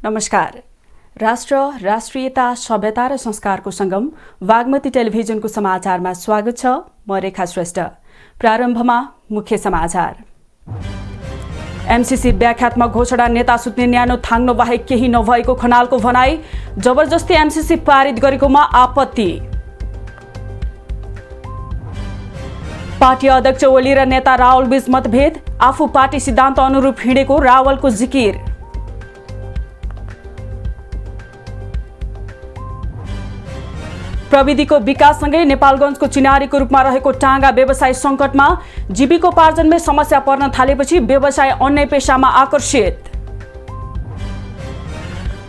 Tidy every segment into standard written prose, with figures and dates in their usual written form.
नमस्कार। राष्ट्र, राष्ट्रियता, सभ्यता र संस्कारको संगम बागमती टेलिभिजनको समाचारमा स्वागत छ। म रेखा श्रेष्ठ। प्रारम्भमा मुख्य समाचार। एमसीसी व्याख्यात्मक घोषणा नेता सुत्ने न्यानो थाङ्नो बाहेक केही नभएको खनालको भनाई। जबरजस्ती एमसीसी पारित गरेकोमा आपत्ति। पार्टी अध्यक्ष ओली र नेता रावल बीच मतभेद। आफू पार्टी सिद्धान्त अनुरूप हिँडेको रावलको जिकिर। प्रविधिको विकाससँगै नेपालगञ्जको चिनारीको रूपमा रहेको टाँगा व्यवसाय सङ्कटमा। जीविकोपार्जनमै समस्या पर्न थालेपछि व्यवसाय अन्य पेशामा आकर्षित।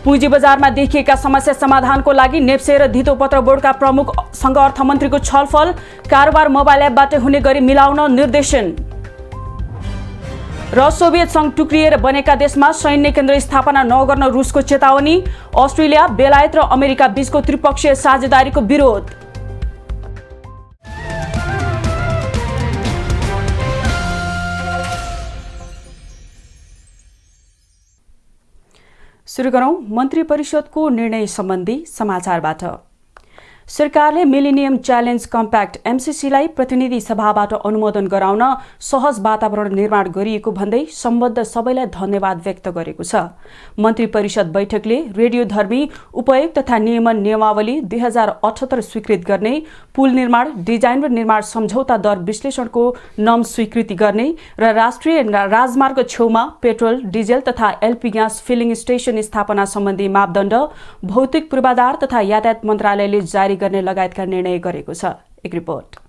पुँजी बजारमा देखिएका समस्या समाधानको लागि नेप्से र धितोपत्र बोर्डका प्रमुखसँग अर्थमन्त्रीको छलफल। कारोबार मोबाइल एपबाट हुने गरी मिलाउन निर्देशन। र सोभियत संघ टुक्रिएर बनेका देशमा सैन्य केन्द्र स्थापना नगर्न रुसको चेतावनी। अस्ट्रेलिया, बेलायत र अमेरिका बीचको त्रिपक्षीय साझेदारीको विरोध। सुरु गरौं मन्त्री परिषदको निर्णय सम्बन्धी समाचारबाट। सरकारले मिलेनियम च्यालेन्ज कम्प्याक्ट एमसीसीलाई प्रतिनिधि सभाबाट अनुमोदन गराउन सहज वातावरण निर्माण गरिएको भन्दै सम्बद्ध सबैलाई धन्यवाद व्यक्त गरेको छ। मन्त्री परिषद बैठकले रेडियोधर्मी उपयोग तथा नियमन नियमावली 2078 स्वीकृत गर्ने, पुल निर्माण, डिजाइन र निर्माण सम्झौता दर विश्लेषणको नम स्वीकृति गर्ने र राष्ट्रिय राजमार्ग छेउमा पेट्रोल, डिजेल तथा एलपी ग्यास फिलिङ स्टेसन स्थापना सम्बन्धी मापदण्ड भौतिक पूर्वाधार तथा यातायात मन्त्रालयले जारी गर्ने लगायतका निर्णय गरेको छ। एक रिपोर्ट।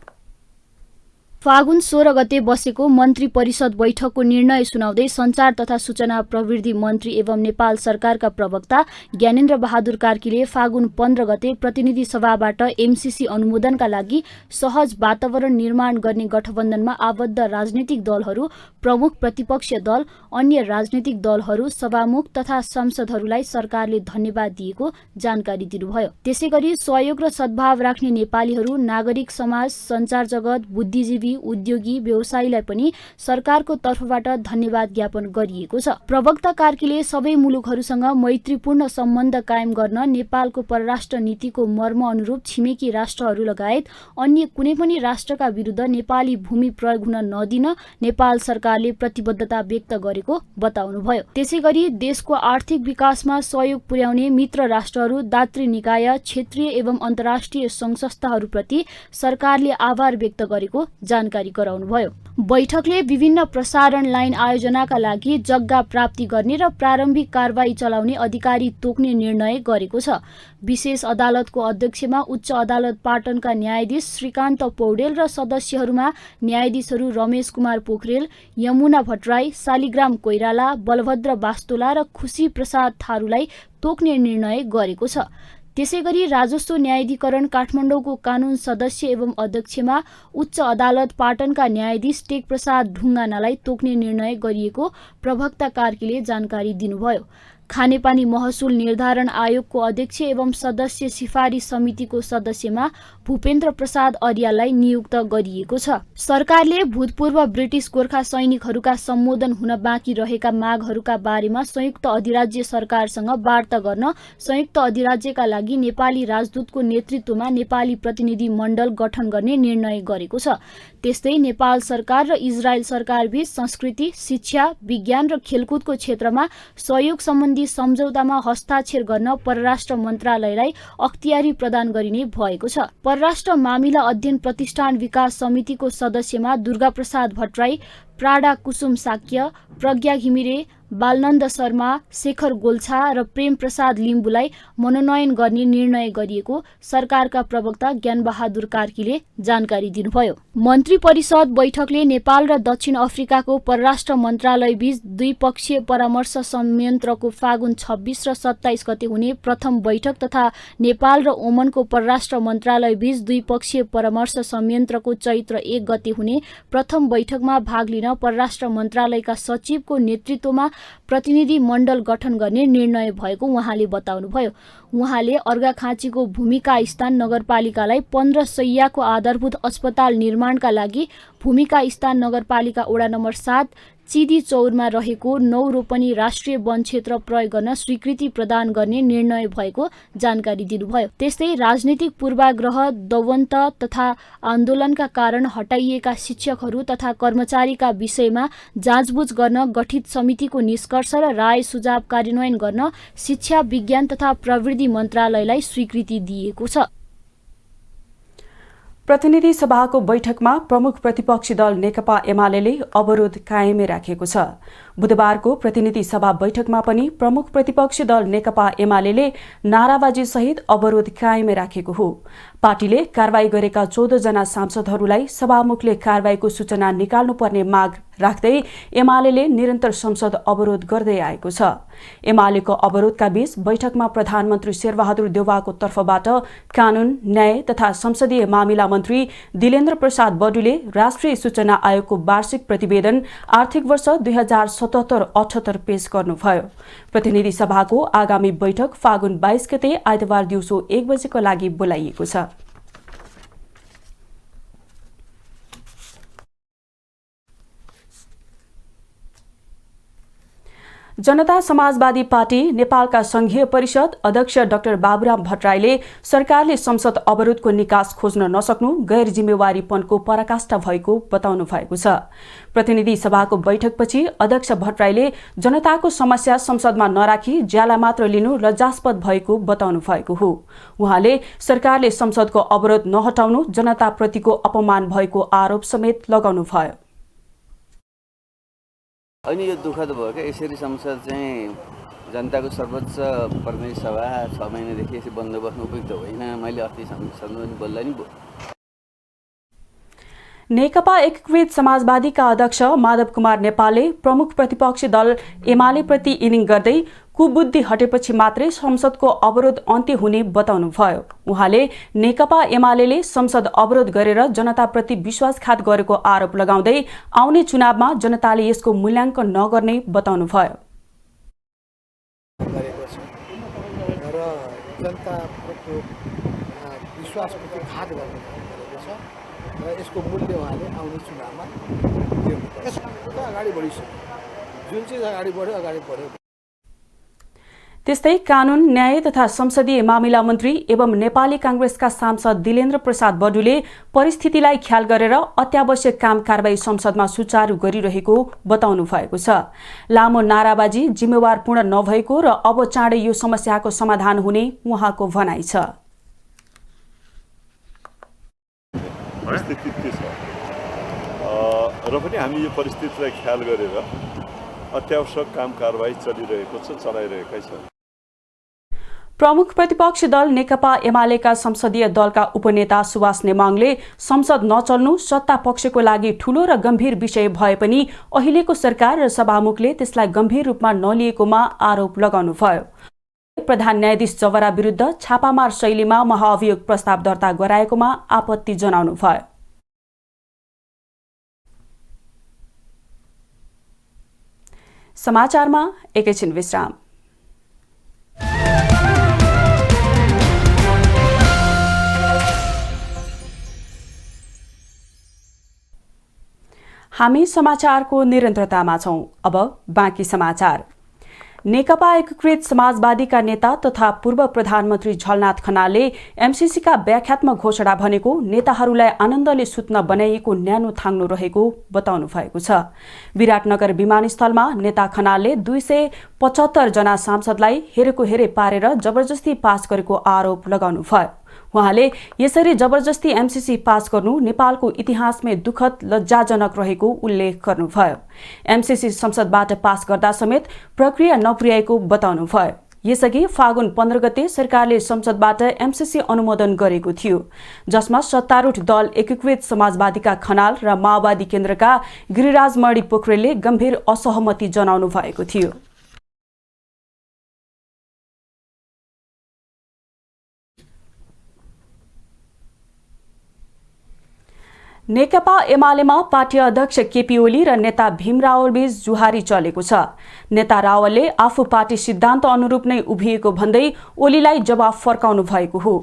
फागुन 16 गते बसेको मन्त्री परिषद बैठकको निर्णय सुनाउँदै सञ्चार तथा सूचना प्रविधि मन्त्री एवं नेपाल सरकारका प्रवक्ता ज्ञानेन्द्र बहादुर कार्कीले फागुन 15 गते प्रतिनिधि सभाबाट एमसीसी अनुमोदनका लागि सहज वातावरण निर्माण गर्ने गठबन्धनमा आबद्ध राजनीतिक दलहरू, प्रमुख प्रतिपक्षीय दल, अन्य राजनीतिक दलहरू, सभामुख तथा सांसदहरूलाई सरकारले धन्यवाद दिएको जानकारी दिनुभयो। त्यसैगरी सहयोग र सद्भाव राख्ने नेपालीहरू, नागरिक समाज, सञ्चार जगत, बुद्धिजीवी, उद्योगी, व्यवसायीलाई पनि सरकारको तर्फबाट धन्यवाद ज्ञापन गरिएको छ। प्रवक्ता कार्कीले सबै मुलुकहरूसँग मैत्रीपूर्ण सम्बन्ध कायम गर्न नेपालको परराष्ट्र नीतिको मर्म अनुरूप छिमेकी राष्ट्रहरू लगायत अन्य कुनै पनि राष्ट्रका विरुद्ध नेपाली भूमि प्रयोग हुन नदिन नेपाल सरकारले प्रतिबद्धता व्यक्त गरेको बताउनुभयो। त्यसैगरी देशको आर्थिक विकासमा सहयोग पुर्याउने मित्र राष्ट्रहरू, दात्री निकाय, क्षेत्रीय एवं अन्तर्राष्ट्रिय सङ्घ संस्थाहरूप्रति सरकारले आभार व्यक्त गरेको जानकारी गराउनुभयो। बैठकले विभिन्न प्रसारण लाइन आयोजनाका लागि जग्गा प्राप्ति गर्ने र प्रारम्भिक कारबाही चलाउने अधिकारी तोक्ने निर्णय गरेको छ। विशेष अदालतको अध्यक्षमा उच्च अदालत पाटनका न्यायाधीश श्रीकान्त पौडेल र सदस्यहरूमा न्यायाधीशहरू रमेश कुमार पोखरेल, यमुना भट्टराई, शालिग्राम कोइराला, बलभद्र बास्तोला र खुशी प्रसाद थारूलाई तोक्ने निर्णय गरेको छ। त्यसैगरी राजस्व न्यायाधिकरण काठमाडौँको कानून सदस्य एवं अध्यक्षमा उच्च अदालत पाटनका न्यायाधीश टेक प्रसाद ढुङ्गानालाई तोक्ने निर्णय गरिएको प्रवक्ता कार्कीले जानकारी दिनुभयो। खानेपानी महसुल निर्धारण आयोगको अध्यक्ष एवं सदस्य सिफारिस समितिको सदस्यमा भूपेन्द्र प्रसाद अर्याललाई नियुक्त गरिएको छ। सरकारले भूतपूर्व ब्रिटिस गोर्खा सैनिकहरूका सम्बोधन हुन बाँकी रहेका मागहरूका बारेमा संयुक्त अधिराज्य सरकारसँग वार्ता गर्न संयुक्त अधिराज्यका लागि नेपाली राजदूतको नेतृत्वमा नेपाली प्रतिनिधि मण्डल गठन गर्ने निर्णय गरेको छ। त्यस्तै नेपाल सरकार र इजरायल सरकारबीच संस्कृति, शिक्षा, विज्ञान र खेलकुदको क्षेत्रमा सहयोग सम्बन्धी सम्झौतामा हस्ताक्षर गर्न परराष्ट्र मन्त्रालयलाई अख्तियारी प्रदान गरिने भएको छ। परराष्ट्र मामिला अध्ययन प्रतिष्ठान विकास समितिको सदस्यमा दुर्गा प्रसाद भट्टराई, प्राडा कुसुम साक्य, प्रज्ञा घिमिरे, बालनन्द शर्मा, शेखर गोल्छा र प्रेम प्रसाद लिम्बुलाई मनोनयन गर्ने निर्णय गरिएको सरकारका प्रवक्ता ज्ञानबहादुर कार्कीले जानकारी दिनुभयो। मन्त्री परिषद बैठकले नेपाल र दक्षिण अफ्रिकाको परराष्ट्र मन्त्रालय बीच द्विपक्षीय परामर्श संयन्त्रको फागुन 26 र 27 गते हुने प्रथम बैठक तथा नेपाल र ओमनको परराष्ट्र मन्त्रालय बीच द्विपक्षीय परामर्श संयन्त्रको चैत्र 1 गते हुने प्रथम बैठकमा भाग लिन परराष्ट्र मन्त्रालयका सचिवको नेतृत्वमा प्रतिनिधि मण्डल गठन गर्ने निर्णय भएको उहाँले बताउनुभयो। उहाँले अर्घाखाँचीको भूमिका स्थान नगरपालिकालाई 15 शैय्याको आधारभूत अस्पताल निर्माणका लागि भूमिका स्थान नगरपालिका वडा नम्बर 7 चिदी चौरमा रहेको 9 रोपनी राष्ट्रिय वन क्षेत्र प्रयोग गर्न स्वीकृति प्रदान गर्ने निर्णय भएको जानकारी दिनुभयो। त्यस्तै राजनीतिक पूर्वाग्रह, दवन्त तथा आन्दोलनका कारण हटाइएका शिक्षकहरू तथा कर्मचारीका विषयमा जाँचबुझ गर्न गठित समितिको निष्कर्ष र राय सुझाव कार्यान्वयन गर्न शिक्षा, विज्ञान तथा प्रविधि मन्त्रालयलाई स्वीकृति दिएको छ। प्रतिनिधि सभाको बैठकमा प्रमुख प्रतिपक्षी दल नेकपा एमाले अवरोध कायमै राखेको छ। बुधबारको प्रतिनिधि सभा बैठकमा पनि प्रमुख प्रतिपक्षी दल नेकपा एमाले नाराबाजी सहित अवरोध कायमै राखेको हो। पार्टीले कारवाही गरेका 14 जना सांसदहरूलाई सभामुखले कारवाहीको सूचना निकाल्नुपर्ने माग राख्दै एमाले निरन्तर संसद अवरोध गर्दै आएको छ। एमालेको अवरोधका बीच बैठकमा प्रधानमन्त्री शेरबहादुर देउवाको तर्फबाट कानून, न्याय तथा संसदीय मामिला मन्त्री दिलेन्द्र प्रसाद बडुले राष्ट्रिय सूचना आयोगको वार्षिक प्रतिवेदन आर्थिक वर्ष 2077-78 पेश गर्नुभयो। प्रतिनिधि सभाको आगामी बैठक फागुन 22 गते आइतबार दिउँसो 1 बजेको लागि बोलाइएको छ। जनता समाजवादी पार्टी नेपालका संघीय परिषद अध्यक्ष डाक्टर बाबुराम भट्टराईले सरकारले संसद अवरोधको निकास खोज्न नसक्नु गैर जिम्मेवारीपनको पराकाष्ठा भएको बताउनु भएको छ। प्रतिनिधि सभाको बैठकपछि अध्यक्ष भट्टराईले जनताको समस्या संसदमा नराखी ज्याला मात्र लिनु लज्जास्पद भएको बताउनु भएको हो। उहाँले सरकारले संसदको अवरोध नहटाउनु जनताप्रतिको अपमान भएको आरोप समेत लगाउनु भयो। अनि यो दुःखद भयो क्या, यसरी संसद चाहिँ जनताको सर्वोच्च प्रतिनिधि सभा 6 महिनादेखि यसरी बन्द बस्नु उपयुक्त होइन। मैले अस्ति संसदमा पनि बोल्दा नि नेकपा एकीकृत समाजवादीका अध्यक्ष माधव कुमार नेपालले प्रमुख प्रतिपक्षी दल एमाले प्रति इनिङ गर्दै कुबुद्धि हटेपछि मात्रै संसदको अवरोध अन्त्य हुने बताउनुभयो। उहाँले नेकपा एमाले संसद अवरोध गरेर जनताप्रति विश्वासघात गरेको आरोप लगाउँदै आउने चुनावमा जनताले यसको मूल्याङ्कन नगर्ने बताउनुभयो। र जनताको विश्वासप्रति घात गर्नुभएको छ र यसको मूल्य उहाँले आउने चुनावमा दिनुपर्छ। अगाडि बढिसक्यो, जुन चाहिँ अगाडि बढ्यो अगाडि बढ्यो। त्यस्तै कानून, न्याय तथा संसदीय मामिला मन्त्री एवं नेपाली कांग्रेसका सांसद दिलेन्द्र प्रसाद बडुले परिस्थितिलाई ख्याल गरेर अत्यावश्यक काम कारबाही संसदमा सुचारू गरिरहेको बताउनु भएको छ। लामो नाराबाजी जिम्मेवारपूर्ण नभएको र अब चाँडै यो समस्याको समाधान हुने उहाँको भनाइ छ। परिस्थिति के छ र पनि हामी यो परिस्थितिलाई ख्याल गरेर अत्यावश्यक काम कारबाही चलिरहेको छ, चलाइरहेकै छ। प्रमुख प्रतिपक्षी दल नेकपा एमालेका संसदीय दलका उपनेता सुभाष नेमाङले संसद नचल्नु सत्ता पक्षको लागि ठूलो र गम्भीर विषय भए पनि अहिलेको सरकार र सभामुखले त्यसलाई गम्भीर रूपमा नलिएकोमा आरोप लगाउनुभयो। प्रधान न्यायाधीश जवरा विरुद्ध छापामार शैलीमा महाअभियोग प्रस्ताव दर्ता गराएकोमा आपत्ति जनाउनुभयो। समाचारमा एकैछिन विश्राम। हामी समाचारको निरन्तरतामा छौं। अब बाँकी समाचार। नेकपा एकीकृत समाजवादीका नेता तथा पूर्व प्रधानमन्त्री झलनाथ खनालले एमसीसीका व्याख्यात्मक घोषणा भनेको नेताहरूलाई आनन्दले सुत्न बनाइएको न्यानो थाङ्नु रहेको बताउनु भएको छ। विराटनगर विमानस्थलमा नेता खनालले 275 जना सांसदलाई हेरेको हेरे पारेर जबरजस्ती पास गरेको आरोप लगाउनुभयो। उहाँले यसरी जबरजस्ती एमसीसी पास गर्नु नेपालको इतिहासमै दुःखद लज्जाजनक रहेको उल्लेख गर्नुभयो। एमसीसी संसदबाट पास गर्दा समेत प्रक्रिया नपुर्याएको बताउनुभयो। यसअघि फागुन 15 गते सरकारले संसदबाट एमसीसी अनुमोदन गरेको थियो, जसमा सत्तारूढ दल एकीकृत समाजवादीका खनाल र माओवादी केन्द्रका गिरिराज मणि पोखरेलले गम्भीर असहमति जनाउनु भएको थियो। नेकपा एमालेमा पार्टी अध्यक्ष केपी ओली र नेता भीम रावलबीच जुहारी चलेको छ। नेता रावलले आफू पार्टी सिद्धान्त अनुरूप नै उभिएको भन्दै ओलीलाई जवाफ फर्काउनु भएको हो।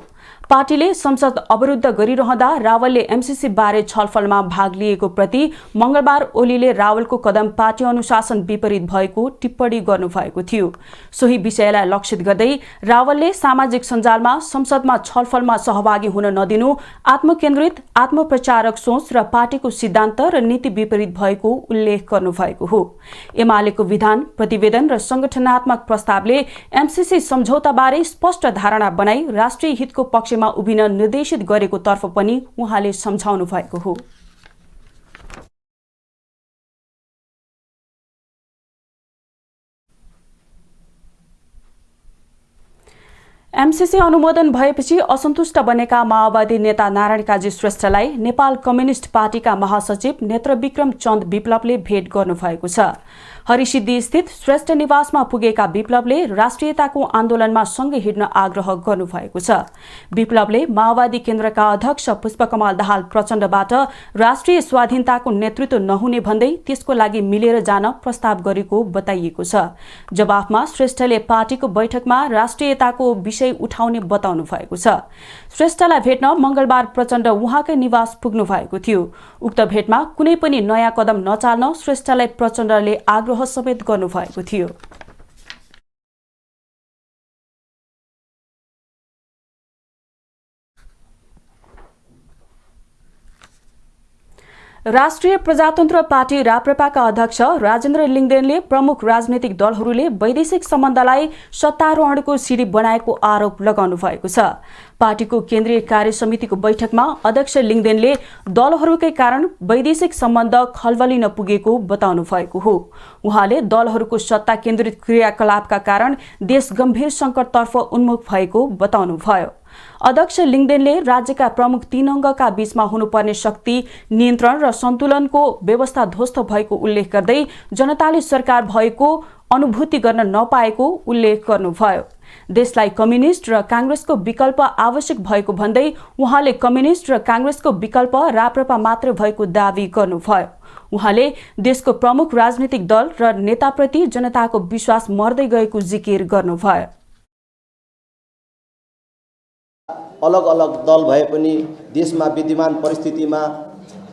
पार्टीले संसद अवरुद्ध गरिरहँदा रावलले एमसीसी बारे छलफलमा भाग लिएको प्रति मंगलबार ओलीले रावलको कदम पार्टी अनुशासन विपरीत भएको टिप्पणी गर्नुभएको थियो। सोही विषयलाई लक्षित गर्दै रावलले सामाजिक सञ्जालमा संसदमा छलफलमा सहभागी हुन नदिनु आत्मकेन्द्रित, आत्मप्रचारक सोच र पार्टीको सिद्धान्त र नीति विपरीत भएको उल्लेख गर्नुभएको हो। एमालेको विधान, प्रतिवेदन र संगठनात्मक प्रस्तावले एमसीसी सम्झौताबारे स्पष्ट धारणा बनाई राष्ट्रिय हितको पक्षमा उभिन निर्देशित गरेको तर्फ पनि उहाँले सम्झाउनु भएको हो। एमसीसी अनुमोदन भएपछि असन्तुष्ट बनेका माओवादी नेता नारायण काजी श्रेष्ठलाई नेपाल कम्युनिस्ट पार्टीका महासचिव नेत्रविक्रम चन्द विप्लवले भेट गर्नुभएको छ। हरिसिद्धि स्थित श्रेष्ठ निवासमा पुगेका विप्लवले राष्ट्रियताको आन्दोलनमा सँगै हिँड्न आग्रह गर्नुभएको छ। विप्लवले माओवादी केन्द्रका अध्यक्ष पुष्पकमल दाहाल प्रचण्डबाट राष्ट्रिय स्वाधीनताको नेतृत्व नहुने भन्दै त्यसको लागि मिलेर जान प्रस्ताव गरेको बताइएको छ। जवाफमा श्रेष्ठले पार्टीको बैठकमा राष्ट्रियताको विषय उठाउने बताउनु भएको छ। श्रेष्ठलाई भेट्न मंगलबार प्रचण्ड उहाँकै निवास पुग्नु भएको थियो। उक्त भेटमा कुनै पनि नयाँ कदम नचाल्न श्रेष्ठलाई प्रचण्डले आग्रह समेत गर्नुभएको थियो। राष्ट्रिय प्रजातन्त्र पार्टी राप्रपाका अध्यक्ष राजेन्द्र लिङदेनले प्रमुख राजनैतिक दलहरूले वैदेशिक सम्बन्धलाई सत्तारोहणको सिडी बनाएको आरोप लगाउनु भएको छ। पार्टीको केन्द्रीय कार्य समितिको बैठकमा अध्यक्ष लिङदेनले दलहरूकै कारण वैदेशिक सम्बन्ध खलबलिन पुगेको बताउनु भएको हो। उहाँले दलहरूको सत्ता केन्द्रित क्रियाकलापका कारण देश गम्भीर संकटतर्फ उन्मुख भएको बताउनुभयो। अध्यक्ष लिङदेनले राज्यका प्रमुख 3 अङ्गका बीचमा हुनुपर्ने शक्ति नियन्त्रण र सन्तुलनको व्यवस्था ध्वस्त भएको उल्लेख गर्दै जनताले सरकार भएको अनुभूति गर्न नपाएको उल्लेख गर्नुभयो। देशलाई कम्युनिस्ट र कांग्रेसको विकल्प आवश्यक भएको भन्दै उहाँले कम्युनिस्ट र कांग्रेसको विकल्प राप्रपा मात्र भएको दावी गर्नुभयो। उहाँले देशको प्रमुख राजनीतिक दल र नेताप्रति जनताको विश्वास मर्दै गएको जिकिर गर्नुभयो। अलग अलग दल भए पनि देशमा विद्यमान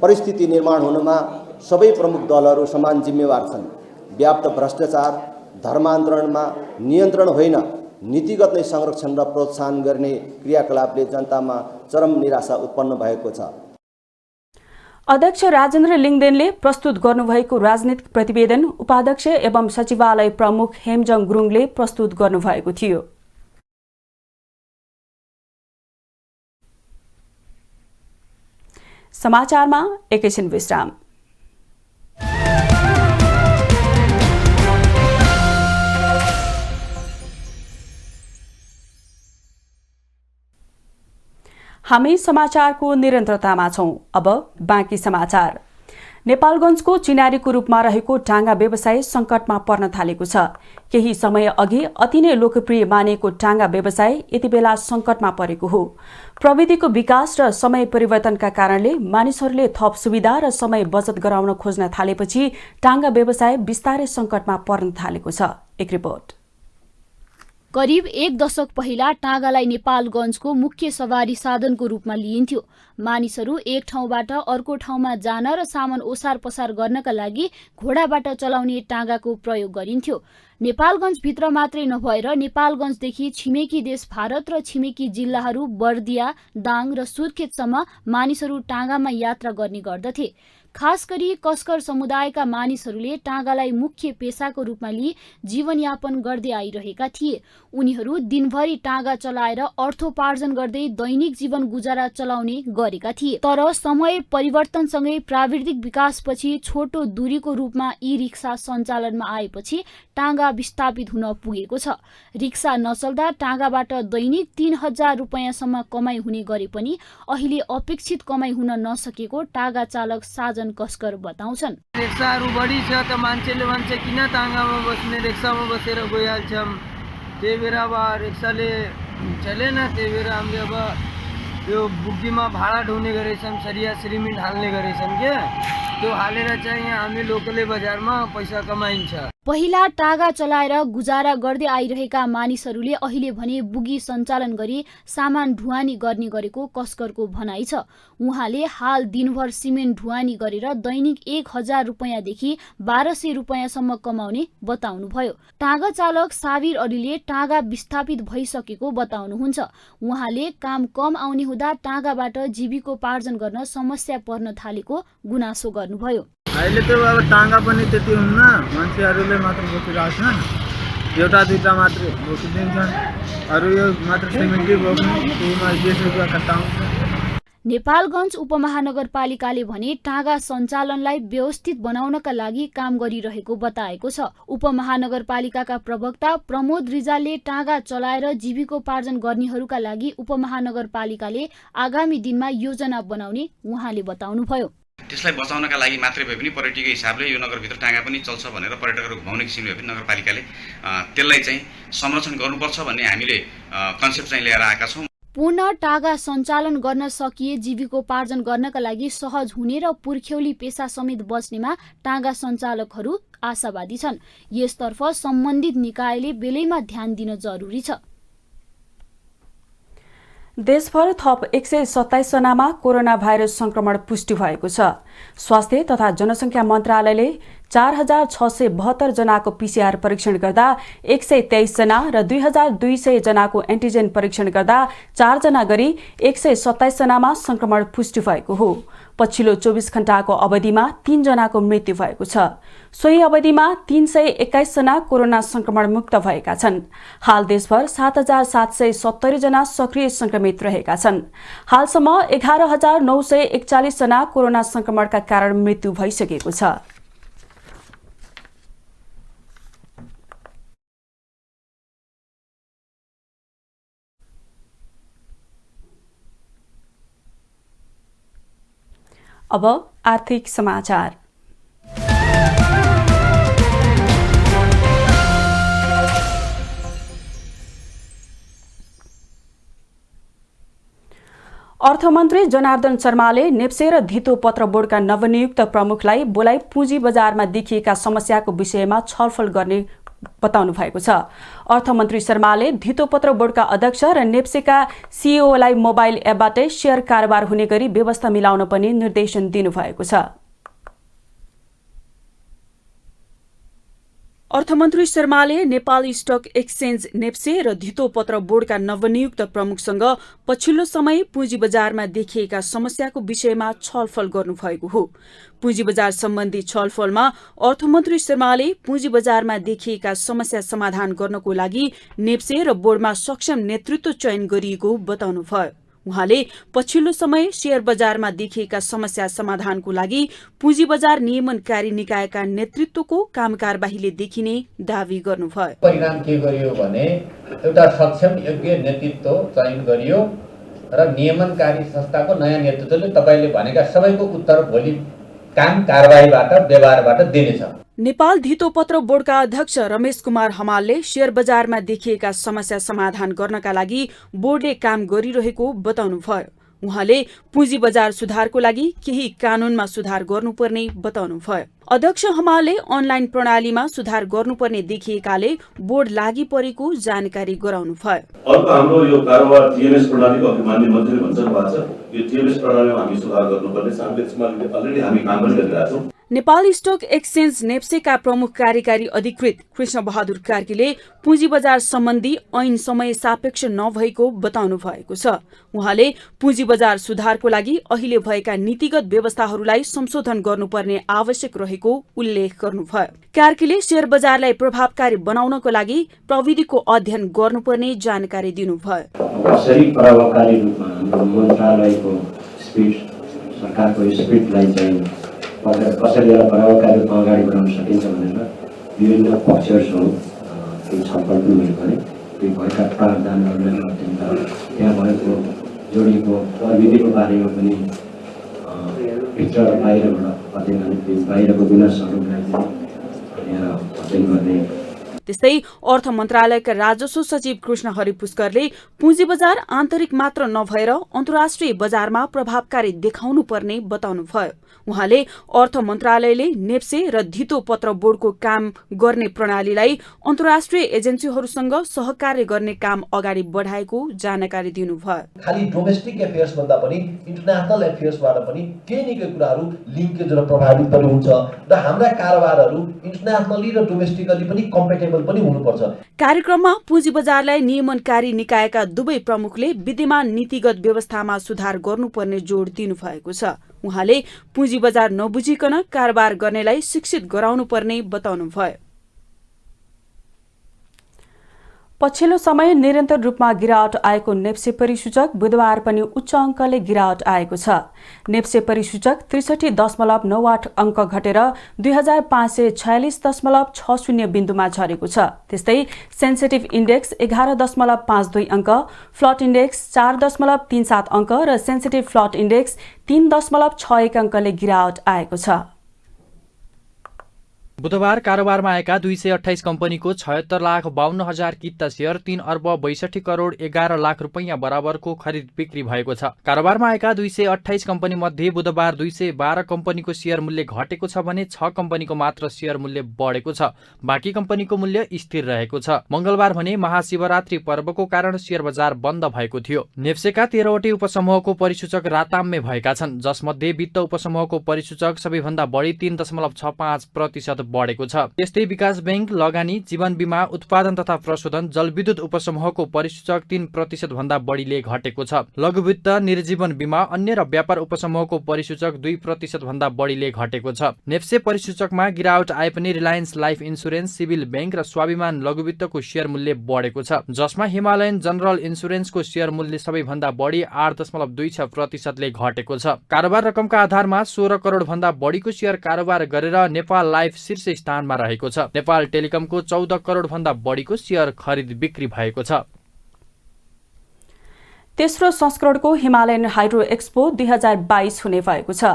परिस्थिति निर्माण हुनमा सबै प्रमुख दलहरू समान जिम्मेवार छन्। व्याप्त भ्रष्टाचार, धर्मान्तरणमा नियन्त्रण होइन नीतिगत नै संरक्षण र प्रोत्साहन गर्ने क्रियाकलापले जनतामा चरम निराशा उत्पन्न भएको छ। अध्यक्ष राजेन्द्र लिङदेनले प्रस्तुत गर्नुभएको राजनीतिक प्रतिवेदन उपाध्यक्ष एवं सचिवालय प्रमुख हेमजङ गुरुङले प्रस्तुत गर्नुभएको थियो। समाचारमा एकैछिन विश्राम। हामी समाचारको निरन्तरतामा छौं। अब बाँकी समाचार। नेपालगञ्जको चिनारीको रूपमा रहेको टाङ्गा व्यवसाय संकटमा पर्न थालेको छ। केही समय अघि अति नै लोकप्रिय मानिएको टाङ्गा व्यवसाय यति बेला संकटमा परेको हो। प्रविधिको विकास र समय परिवर्तनका कारणले मानिसहरूले थप सुविधा र समय बचत गराउन खोज्न थालेपछि टाङ्गा व्यवसाय बिस्तारै संकटमा पर्न थालेको छ। एक रिपोर्ट। करिब 1 दशक पहिला टाँगालाई नेपालगञ्जको मुख्य सवारी साधनको रूपमा लिइन्थ्यो। मानिसहरू एक ठाउँबाट अर्को ठाउँमा जान र सामान ओसार पसार गर्नका लागि घोडाबाट चलाउने टाँगाको प्रयोग गरिन्थ्यो। नेपालगञ्जभित्र मात्रै नभएर नेपालगञ्जदेखि छिमेकी देश भारत र छिमेकी जिल्लाहरू बर्दिया, दाङ र सुर्खेतसम्म मानिसहरू टाँगामा यात्रा गर्ने गर्दथे। खास गरी कस्कर समुदायका मानिसहरूले टाँगालाई मुख्य पेसाको रूपमा लिई जीवनयापन गर्दै आइरहेका थिए। उनीहरू दिनभरि टाँगा चलाएर अर्थोपार्जन गर्दै दैनिक जीवन गुजारा चलाउने गरेका थिए। तर समय परिवर्तनसँगै प्राविधिक विकासपछि छोटो दूरीको रूपमा ई रिक्सा सञ्चालनमा आएपछि टाँगा विस्थापित हुन पुगेको छ। रिक्सा नचल्दा टाँगाबाट दैनिक 3000 रुपैयाँसम्म कमाइ हुने गरे पनि अहिले अपेक्षित कमाइ हुन नसकेको टाँगा चालक साजन कस्कर बताउँछन्। रिक्साहरू बढी छ त मान्छेले भन्छ किन टाँगामा बस्ने, रिक्सामा बसेर गइहाल्छौँ। त्यही भएर अब रिक्साले चलेन। त्यही भएर हामीले अब यो बुग्गीमा भाडा ढोउने गरेछन्, सरिया सिरिमिट हाल्ने गरेछन् के, त्यो हालेर चाहिँ यहाँ हामी लोकले बजारमा पैसा कमाइन्छ। पहिला टागा चलाएर गुजारा गर्दै आइरहेका मानिसहरूले अहिले भने बुगी सञ्चालन गरी सामान ढुवानी गर्ने गरेको कसकरको भनाइ छ। उहाँले हाल दिनभर सिमेन्ट ढुवानी गरेर दैनिक 1000 रुपैयाँदेखि 1200 रुपैयाँसम्म कमाउने बताउनुभयो। टागा चालक साबिर अलीले टागा विस्थापित भइसकेको बताउनुहुन्छ। उहाँले काम कम आउने हुँदा टागाबाट जीविकोपार्जन गर्न समस्या पर्न थालेको गुनासो गर्नुभयो। अहिले त अब टाँगा पनि त्यति हुन्न, मान्छेहरूले मात्र बोकिरहेछन्, एउटा दुईटा मात्रै बोकिदिन्छन्, अरू यो मात्र सिमेन्टै बोक्नु, त्यहीमा 20 रुपियाँ कटाउँछ। नेपालगञ्ज उपमहानगरपालिकाले भने टागा सञ्चालनलाई व्यवस्थित बनाउनका लागि काम गरिरहेको बताएको छ। उपमहानगरपालिकाका प्रवक्ता प्रमोद रिजालले टागा चलाएर जीविकोपार्जन गर्नेहरूका लागि उपमहानगरपालिकाले आगामी दिनमा योजना बनाउने उहाँले बताउनुभयो। त्यसलाई बचाउनका लागि मात्रै भए पनि पर्यटकीय हिसाबले यो नगरभित्र टाँगा पनि चल्छ भनेर पर्यटकहरू घुमाउने किसिमले भए पनि नगरपालिकाले त्यसलाई चाहिँ संरक्षण गर्नुपर्छ भन्ने हामीले कन्सेप्ट चाहिँ लिएर आएका छौँ। पूर्ण टागा सञ्चालन गर्न सकिए जीविकोपार्जन गर्नका लागि सहज हुने र पुर्ख्यौली पेसा समेत बच्नेमा टागा सञ्चालकहरू आशावादी छन्। यसतर्फ सम्बन्धित निकायले बेलैमा ध्यान दिन जरुरी छ। देशभर थप 127 जनामा कोरोना भाइरस संक्रमण पुष्टि भएको छ। स्वास्थ्य तथा जनसङ्ख्या मन्त्रालयले 4672 जनाको पीसीआर परीक्षण गर्दा 123 जना र 2200 जनाको एन्टिजेन परीक्षण गर्दा 4 जना गरी 127 जनामा संक्रमण पुष्टि भएको हो। पछिल्लो 24 घण्टाको अवधिमा 3 जनाको मृत्यु भएको छ। सोही अवधिमा 321 जना कोरोना संक्रमण मुक्त भएका छन्। हाल देशभर 7770 जना सक्रिय संक्रमित रहेका छन्। हालसम्म 11941 जना कोरोना संक्रमणका कारण मृत्यु भइसकेको छ। अब आर्थिक समाचार। अर्थमन्त्री जनार्दन शर्माले नेप्से र धितोपत्र बोर्डका नवनियुक्त प्रमुखलाई बोलाई पुँजी बजारमा देखिएका समस्याको विषयमा छलफल गर्ने बताउनु भएको छ। अर्थमन्त्री शर्माले धितोपत्र बोर्डका अध्यक्ष र नेप्सेका सीईओलाई मोबाइल एपबाटै शेयर कारोबार हुने गरी व्यवस्था मिलाउन पनि निर्देशन दिनुभएको छ। अर्थमन्त्री शर्माले नेपाल स्टक एक्सचेन्ज नेप्से र धितोपत्र बोर्डका नवनियुक्त प्रमुखसँग पछिल्लो समय पुँजी बजारमा देखिएका समस्याको विषयमा छलफल गर्नुभएको हो। पुँजी बजार सम्बन्धी छलफलमा अर्थमन्त्री शर्माले पुँजी बजारमा देखिएका समस्या समाधान गर्नको लागि नेप्से र बोर्डमा सक्षम नेतृत्व चयन गरिएको बताउनुभयो। उहाँले पछिल्लो समय शेयर बजारमा देखिएका समस्या समाधानको लागि पुँजी बजार नियमनकारी निकायका नेतृत्वको कामकारबाहीले देखिने दावी गर्नुभयो। परिणाम के गरियो भने एउटा सक्षम योग्य नेतृत्व चयन गरियो र नियमनकारी संस्थाको नयाँ नेतृत्वले तपाईले भनेका सबैको उत्तर भोलि काम कारबाहीबाट व्यवहारबाट दिनेछ। नेपाल धितोपत्र बोर्डका अध्यक्ष रमेश कुमार हमालले शेयर बजारमा देखिएका समस्या समाधान गर्नका लागि बोर्डले काम गरिरहेको बताउनुभयो। उहाँले पुँजी बजार सुधारको लागि केही कानूनमा सुधार गर्नुपर्ने बताउनुभयो। अध्यक्ष हमालले अनलाइन प्रणालीमा सुधार गर्नुपर्ने देखिएकाले बोर्ड लागि परेको जानकारी गराउनुभयो। अर्को हाम्रो यो कारोबार टीएमएस प्रणालीको अभिमान्य मन्त्रीले भन्छन् भएको छ, यो टीएमएस प्रणालीमा हामी सुधार गर्नुपर्ने साङ्केतिकमा अलरेडी हामी काम पनि गरिरहेका छौँ। नेपाल स्टक एक्सचेन्ज नेप्सेका प्रमुख कार्यकारी अधिकृत कृष्ण बहादुर कार्कीले पुँजी बजार सम्बन्धी ऐन समय सापेक्ष नभएको बताउनु भएको छ। उहाँले पुँजी बजार सुधारको लागि अहिले भएका नीतिगत व्यवस्थाहरूलाई संशोधन गर्नुपर्ने आवश्यक रहेको उल्लेख गर्नुभयो। कार्कीले शेयर बजारलाई प्रभावकारी बनाउनको लागि प्रविधिको अध्ययन गर्नुपर्ने जानकारी दिनुभयो। कसरी प्रभावकारी रूपमा मन्त्रालयको स्पिड सरकारको स्पिडलाई चाहिँ कसरी प्रभावकारी रूपमा अगाडि बढाउन सकिन्छ भनेर विभिन्न पक्षहरूसँग छलफल पनि भयो भने ती भएका प्रावधानहरूलाई अत्यन्त त्यहाँ भएको जोडिएको प्रविधिको बारेमा पनि भित्र र बाहिरबाट अध्ययन गर्ने बाहिरको गुनासोहरूलाई लिएर अध्ययन गर्ने। त्यस्तै अर्थ मन्त्रालयका राजस्व सचिव कृष्ण हरि पुष्करले पुँजी बजार आन्तरिक मात्र नभएर अन्तर्राष्ट्रिय बजारमा प्रभावकारी देखाउनु पर्ने बताउनुभयो। उहाँले अर्थ मन्त्रालयले नेप्से र धितो पत्र बोर्डको काम गर्ने प्रणालीलाई अन्तर्राष्ट्रिय एजेन्सीहरूसँग सहकार्य गर्ने काम अगाडि बढाएको जानकारी दिनुभयो। खाली डोमेस्टिक एफेयर्स भन्दा पनि इन्टरनेसनल एफेयर्सबाट पनि केही न केही कुराहरू लिङ्केज र प्रभावित पनि हुन्छ र हाम्रा कारोबारहरू इन्टरनेसनली र डोमेस्टिकली पनि कम्पेटेबल पनि हुनुपर्छ। कार्यक्रममा पुँजी बजारलाई नियमनकारी निकायका दुवै प्रमुखले विद्यमान नीतिगत व्यवस्थामा सुधार गर्नुपर्ने जोड दिनुभएको छ। उहाँले पुँजी बजार नबुझिकन कारोबार गर्नेलाई शिक्षित गराउनु पर्ने बताउनुभयो। पछिल्लो समय निरन्तर रूपमा गिरावट आएको नेप्से परिसूचक बुधबार पनि उच्च अङ्कले गिरावट आएको छ। नेप्से परिसूचक 63.98 अङ्क घटेर 2546.60 बिन्दुमा झरेको छ। त्यस्तै सेन्सिटिभ इन्डेक्स 11.52 अङ्क, फ्लट इन्डेक्स 4.37 अङ्क र सेन्सिटिभ फ्लट इन्डेक्स 3.61 अङ्कले गिरावट आएको छ। बुधबार कारोबारमा आएका 228 कम्पनीको 76,52,000 किता शेयर 3 अर्ब 62 करोड 11 लाख रुपैयाँ बराबरको खरिद बिक्री भएको छ। कारोबारमा आएका 228 कम्पनी मध्ये बुधबार 212 कम्पनीको शेयर मूल्य घटेको छ भने 6 कम्पनीको मात्र शेयर मूल्य बढेको छ। बाँकी कम्पनीको मूल्य स्थिर रहेको छ। मंगलबार भने महाशिवरात्रि पर्वको कारण शेयर बजार बन्द भएको थियो। नेप्सेका 13वटै उपसमूहको परिसूचक राताम्य भएका छन्, जसमध्ये वित्त उपसमूहको परिसूचक सबैभन्दा बढी 3.65% बढेको छ। त्यस्तै विकास बैंक, लगानी, जीवन बीमा, उत्पादन तथा प्रशोधन, जलविद्युत उपसमूहको परिसूचक 3% भन्दा बढीले घटेको छ। लघुवित्त, निर्जीवन बीमा, अन्य र व्यापार उपसमूहको परिसूचक 2% भन्दा बढीले घटेको छ। नेप्से परिसूचकमा गिरावट आए पनि Reliance life insurance, civil bank र स्वाभिमान लघुवित्तको शेयर मूल्य बढेको छ, जसमा हिमालयन जनरल इन्स्योरेन्सको शेयर मूल्य सबैभन्दा बढी 8.26% ले घटेको छ। कारोबार रकमका आधारमा 16 करोड भन्दा बढीको शेयर कारोबार गरेर नेपाल लाइफ शीर्ष स्थानमा रहेको छ। नेपाल टेलिकमको 14 करोड भन्दा बढीको शेयर खरिद बिक्री भएको छ। तेस्रो संस्करणको हिमालयन हाइड्रो एक्सपो 2022 हुने भएको छ।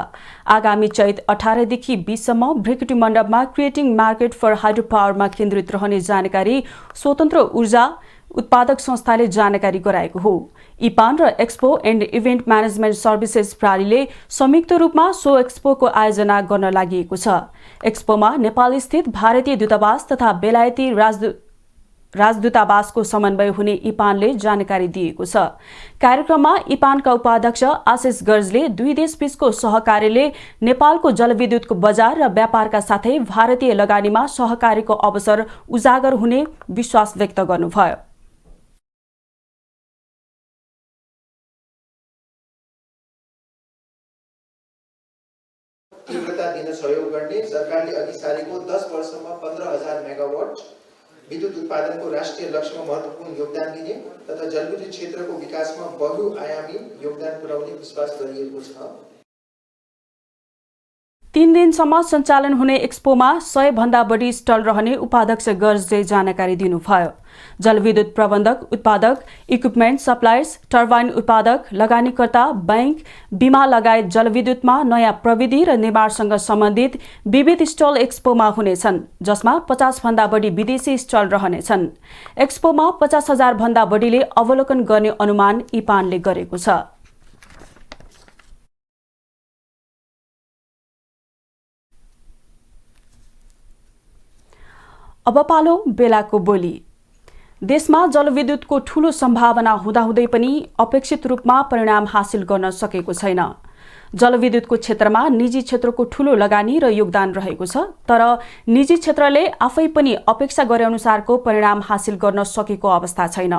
आगामी चैत 18 देखि 20 सम्म भ्रिकुटी मण्डपमा क्रिएटिङ मार्केट फर हाइड्रो पावरमा केन्द्रित रहने जानकारी स्वतन्त्र ऊर्जा उत्पादक संस्थाले जानकारी गराएको हो। इपान र expo and event management services प्रणालीले संयुक्त रूपमा सो एक्सपोको आयोजना गर्न लागि छ। एक्सपोमा नेपाल स्थित भारतीय दूतावास तथा बेलायती राजदूतावासको समन्वय हुने इपानले जानकारी दिएको छ। कार्यक्रममा इपानका उपाध्यक्ष आशिष गर्जले दुई देशबीचको सहकार्यले नेपालको जलविद्युतको बजार र व्यापारका साथै भारतीय लगानीमा सहकार्यको अवसर उजागर हुने विश्वास व्यक्त गर्नुभयो। तीव्रता दिन सहयोग गर्ने सरकारले अघि सारेको 10 वर्षमा 15,000 मेगावाट विद्युत उत्पादनको राष्ट्रिय लक्ष्यमा महत्त्वपूर्ण योगदान दिने तथा जलविद्युत क्षेत्रको विकासमा बहुआयामी योगदान पुर्याउने विश्वास गरिएको छ। 3 दिनसम्म सञ्चालन हुने एक्सपोमा 100 भन्दा बढी स्टल रहने उपाध्यक्ष गर्जले जानकारी दिनुभयो। जलविद्युत प्रबन्धक, उत्पादक, इक्विपमेन्ट सप्लायर्स, टर्बाइन उत्पादक, लगानीकर्ता, बैंक, बीमा लगायत जलविद्युतमा नयाँ प्रविधि र निर्माणसँग सम्बन्धित विविध स्टल एक्सपोमा हुनेछन्, जसमा 50 भन्दा बढी विदेशी स्टल रहनेछन्। एक्सपोमा 50,000 भन्दा बढीले अवलोकन गर्ने अनुमान इपानले गरेको छ। अब पालो बेलाको बोली। देशमा जलविद्युतको ठूलो सम्भावना हुँदाहुँदै पनि अपेक्षित रूपमा परिणाम हासिल गर्न सकेको छैन। जलविद्युतको क्षेत्रमा निजी क्षेत्रको ठूलो लगानी र योगदान रहेको छ, तर निजी क्षेत्रले आफै पनि अपेक्षा गरे अनुसारको परिणाम हासिल गर्न सकेको अवस्था छैन।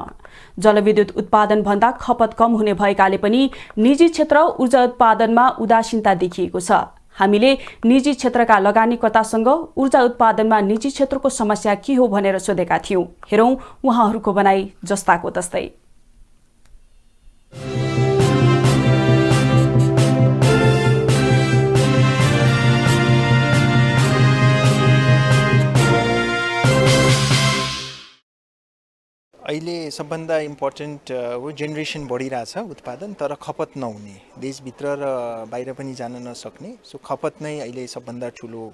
जलविद्युत उत्पादन भन्दा खपत कम हुने भएकाले पनि निजी क्षेत्र ऊर्जा उत्पादनमा उदासीनता देखिएको छ। हामीले निजी क्षेत्रका लगानीकर्तासँग ऊर्जा उत्पादनमा निजी क्षेत्रको समस्या के हो भनेर सोधेका थियौं। हेरौं उहाँहरूको भनाई जस्ताको तस्तै। अहिले सबभन्दा इम्पोर्टेन्ट हो जेनेरेसन बढिरहेछ उत्पादन, तर खपत नहुने, देशभित्र र बाहिर पनि जान नसक्ने। सो खपत नै अहिले सबभन्दा ठुलो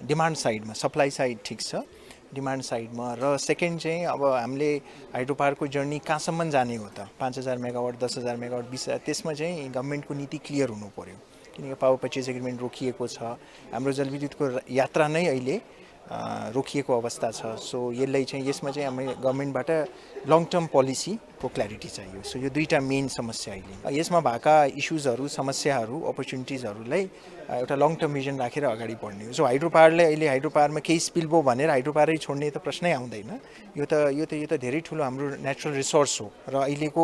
डिमान्ड साइडमा, सप्लाई साइड ठिक छ, डिमान्ड साइडमा र सेकेन्ड चाहिँ अब हामीले हाइड्रो पावरको जर्नी कहाँसम्म जाने हो त 5000 मेगावाट 10,000 मेगावाट 20,000 त्यसमा चाहिँ गभर्मेन्टको नीति क्लियर हुनु पर्यो किनकि पावर पर्चेज एग्रिमेन्ट रोकिएको छ हाम्रो जलविद्युतको यात्रा नै अहिले रोकिएको अवस्था छ सो यसलाई चाहिँ यसमा चाहिँ हामी गभर्मेन्टबाट लङ टर्म पोलिसीको क्ल्यारिटी चाहियो सो यो दुईटा मेन समस्या अहिले यसमा भएका इस्युजहरू समस्याहरू अपर्च्युनिटिजहरूलाई एउटा लङ टर्म भिजन राखेर अगाडि बढ्ने हो सो हाइड्रो पावरले अहिले हाइड्रो पावरमा केही स्पिल भयो भनेर हाइड्रो पावरै छोड्ने त प्रश्नै आउँदैन यो त धेरै ठुलो हाम्रो नेचुरल रिसोर्स हो र अहिलेको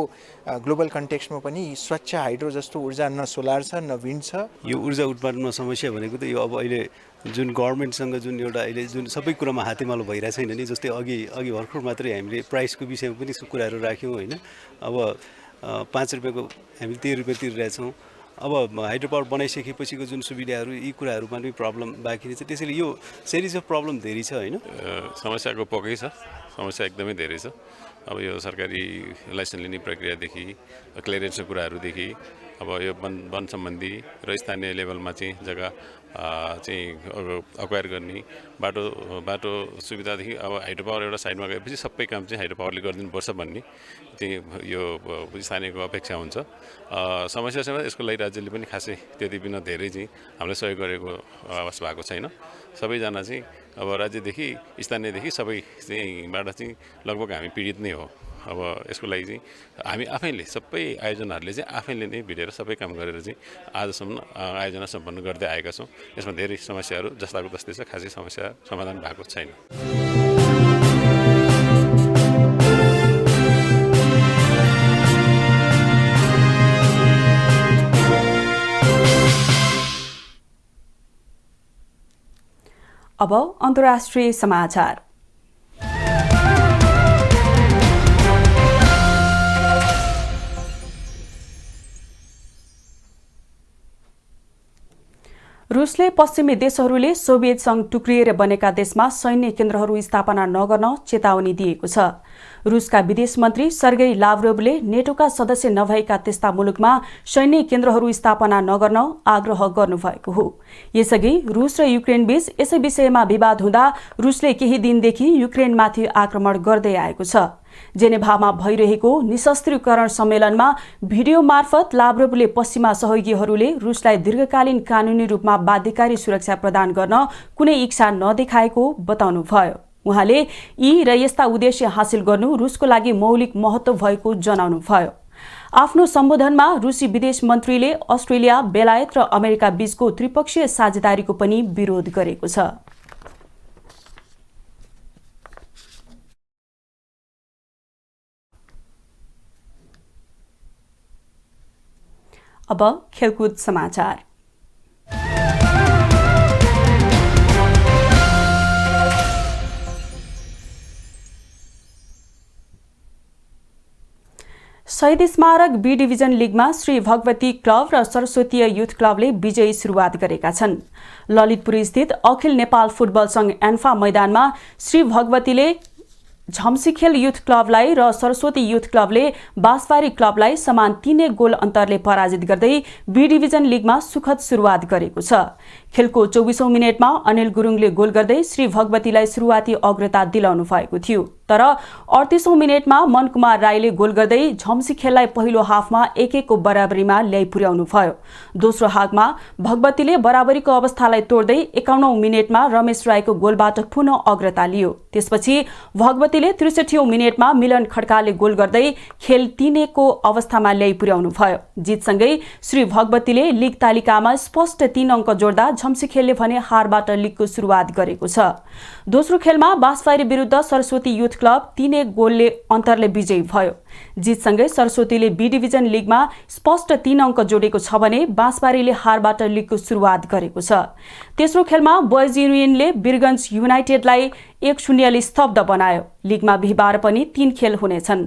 ग्लोबल कन्टेक्स्टमा पनि स्वच्छ हाइड्रो जस्तो ऊर्जा न सोलर छ न विन्ड छ यो ऊर्जा उत्पादनमा समस्या भनेको त यो अब अहिले जुन गभर्मेन्टसँग जुन एउटा अहिले जुन सबै कुरामा हातेमालो भइरहेको छैन नि जस्तै अघि भर्खर मात्रै हामीले प्राइसको विषयमा पनि कुराहरू राख्यौँ होइन अब 5 रुपियाँको हामीले 13 रुपियाँ तिरिरहेछौँ अब हाइड्रो पावर बनाइसकेपछिको जुन सुविधाहरू यी कुराहरूमा पनि प्रब्लम बाँकी छ त्यसैले यो सिरिज अफ प्रब्लम धेरै छ होइन समस्याको पक्कै छ समस्या एकदमै धेरै छ अब यो सरकारी लाइसेन्स लिने प्रक्रियादेखि क्लियरेन्सको कुराहरूदेखि अब यो वन सम्बन्धी र स्थानीय लेभलमा चाहिँ जग्गा चाहिँ अक्वायर गर्ने बाटो सुविधादेखि अब हाइड्रो पावर एउटा साइडमा गएपछि सबै काम चाहिँ हाइड्रो पावरले गरिदिनुपर्छ भन्ने चाहिँ यो स्थानीयको अपेक्षा हुन्छ समस्या छ यसको लागि राज्यले पनि खासै त्यति बिना धेरै चाहिँ हामीलाई सहयोग गरेको आवाज भएको छैन सबैजना चाहिँ अब राज्यदेखि स्थानीयदेखि सबै चाहिँबाट चाहिँ लगभग हामी पीडित नै हो अब यसको लागि चाहिँ हामी आफैले सबै आयोजनाहरूले चाहिँ आफैले नै भिडेर सबै काम गरेर चाहिँ आजसम्म आयोजना सम्पन्न गर्दै आएका छौँ यसमा धेरै समस्याहरू जस्ताको तस्तै छ खासै समस्या समाधान भएको छैन अब अन्तर्राष्ट्रिय समाचार रुसले पश्चिमी देशहरूले सोभियत संघ टुक्रिएर बनेका देशमा सैन्य केन्द्रहरू स्थापना नगर्न चेतावनी दिएको छ रुसका विदेश मन्त्री सर्गेई लाभरोभले नेटोका सदस्य नभएका त्यस्ता मुलुकमा सैन्य केन्द्रहरू स्थापना नगर्न आग्रह गर्नुभएको हो यसअघि रुस र युक्रेन बीच यसै विषयमा विवाद हुँदा रुसले केही दिनदेखि युक्रेनमाथि आक्रमण गर्दै आएको छ जेनेभामा भइरहेको निशस्त्रीकरण सम्मेलनमा भिडियो मार्फत लाभरोभले पश्चिमा सहयोगीहरूले रुसलाई दीर्घकालीन कानूनी रूपमा बाध्यकारी सुरक्षा प्रदान गर्न कुनै इच्छा नदेखाएको बताउनुभयो उहाँले यी र यस्ता उद्देश्य हासिल गर्नु रुसको लागि मौलिक महत्त्व भएको जनाउनुभयो आफ्नो सम्बोधनमा रुसी विदेश मन्त्रीले अस्ट्रेलिया बेलायत र अमेरिका बीचको त्रिपक्षीय साझेदारीको पनि विरोध गरेको छ अब खेलकुद समाचार शहीद स्मारक बी डिभिजन लिगमा श्री भगवती क्लब र सरस्वतीय युथ क्लबले विजयी सुरुवात गरेका छन् ललितपुर स्थित अखिल नेपाल फुटबल संघ एन्फा मैदानमा श्री भगवतीले झम्सीखेल युथ क्लबलाई र सरस्वती युथ क्लबले बासवारी क्लबलाई समान 3-1 गोल अन्तरले पराजित गर्दै बी डिभिजन लिगमा सुखद सुरुवात गरेको छ खेलको 24औं मिनेटमा अनिल गुरुङले गोल गर्दै श्री भगवतीलाई सुरुवाती अग्रता दिलाउनु भएको थियो तर 38औं मिनेटमा मनकुमार राईले गोल गर्दै झम्सीखेललाई पहिलो हाफमा 1-1 को बराबरीमा ल्याइ पुर्याउनु भयो दोस्रो हाफमा भगवतीले बराबरीको अवस्थालाई तोड्दै 51औं मिनेटमा रमेश राईको गोलबाट पुनः अग्रता लियो त्यसपछि भगवतीले 63औं मिनेटमा मिलन खड्काले गोल गर्दै खेल 3-1 को अवस्थामा ल्याइ पुर्याउनु भयो जितसँगै श्री भगवतीले लिग तालिकामा स्पष्ट 3 अङ्क जोड्दा झम्सीखेलले भने हारबाट लिगको सुरुवात गरेको छ दोस्रो खेलमा बासवारी विरुद्ध सरस्वती युथ क्लब 3-1 गोलले अन्तरले विजयी भयो जितसँगै सरस्वतीले बी डिभिजन लिगमा स्पष्ट 3 अङ्क जोडेको छ भने बाँसबारीले हारबाट लिगको सुरुवात गरेको छ तेस्रो खेलमा बोयज युनियनले वीरगञ्ज युनाइटेडलाई 1-0 ले स्तब्ध बनायो लिगमा बिहीबार पनि 3 खेल हुनेछन्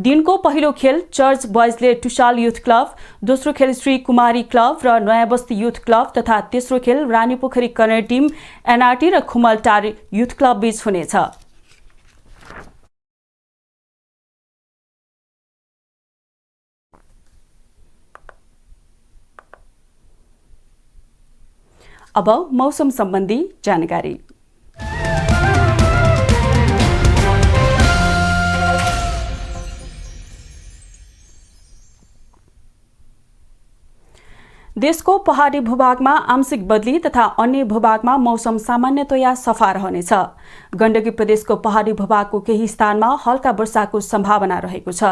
दिनको पहिलो खेल चर्च बोयजले टुसाल युथ क्लब दोस्रो खेल श्री कुमारी क्लब र नयाँ बस्ती युथ क्लब तथा तेस्रो खेल रानीपोखरी कर्नर टिम एनआरटी र खुमलटार युथ क्लब बीच हुनेछ अब मौसम सम्बन्धी जानकारी देशको पहाडी भूभागमा आंशिक बदली तथा अन्य भूभागमा मौसम सामान्यतया सफा रहनेछ। गण्डकी प्रदेशको पहाडी भूभागको केही स्थानमा हल्का वर्षाको सम्भावना रहेको छ।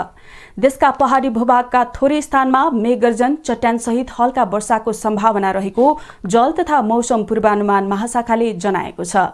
देशका पहाडी भूभागका थोरै स्थानमा मेघगर्जन चट्यानसहित हल्का वर्षाको सम्भावना रहेको जल तथा मौसम पूर्वानुमान महाशाखाले जनाएको छ।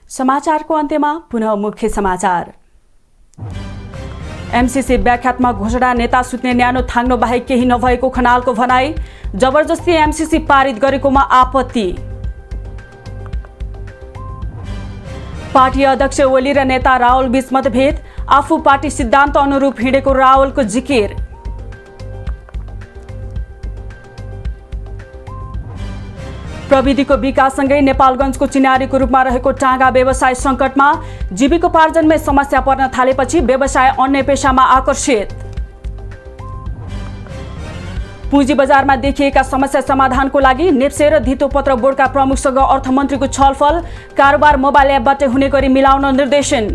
समाचारको अन्त्यमा पुनः मुख्य समाचार। एमसीसी व्याख्यात्मक घोषणा नेता सुत्ने न्यानो थाङ्नो बाहेक केही नभएको खनालको भनाई। जबरजस्ती एमसीसी पारित गरेकोमा आपत्ति। पार्टी अध्यक्ष ओली र नेता रावल बीच मतभेद। आफू पार्टी सिद्धान्त अनुरूप हिँडेको रावलको जिकिर। प्रविधिको विकाससँगै नेपालगञ्जको चिनारीको रूपमा रहेको टाँगा व्यवसाय सङ्कटमा। जीविकोपार्जनमै समस्या पर्न थालेपछि व्यवसाय अन्य पेशामा आकर्षित। पुँजी बजारमा देखिएका समस्या समाधानको लागि नेप्से र धितोपत्र बोर्डका प्रमुखसँग अर्थमन्त्रीको छलफल। कारोबार मोबाइल एपबाट हुने गरी मिलाउन निर्देशन।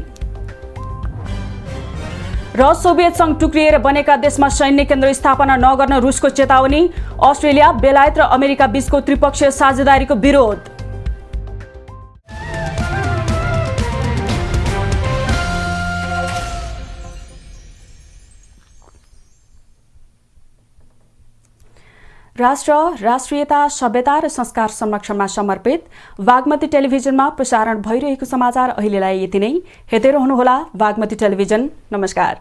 र सोभियत संघ टुक्रिएर बनेका देशमा सैन्य केन्द्र स्थापना नगर्न रुसको चेतावनी। अस्ट्रेलिया, बेलायत र अमेरिका बीचको त्रिपक्षीय साझेदारीको विरोध। राष्ट्र, राष्ट्रियता, सभ्यता र संस्कार संरक्षणमा समर्पित बागमती टेलिभिजनमा प्रसारण भइरहेको समाचार अहिलेलाई यति नै। हेर्दै रहनुहोला बागमती टेलिभिजन। नमस्कार।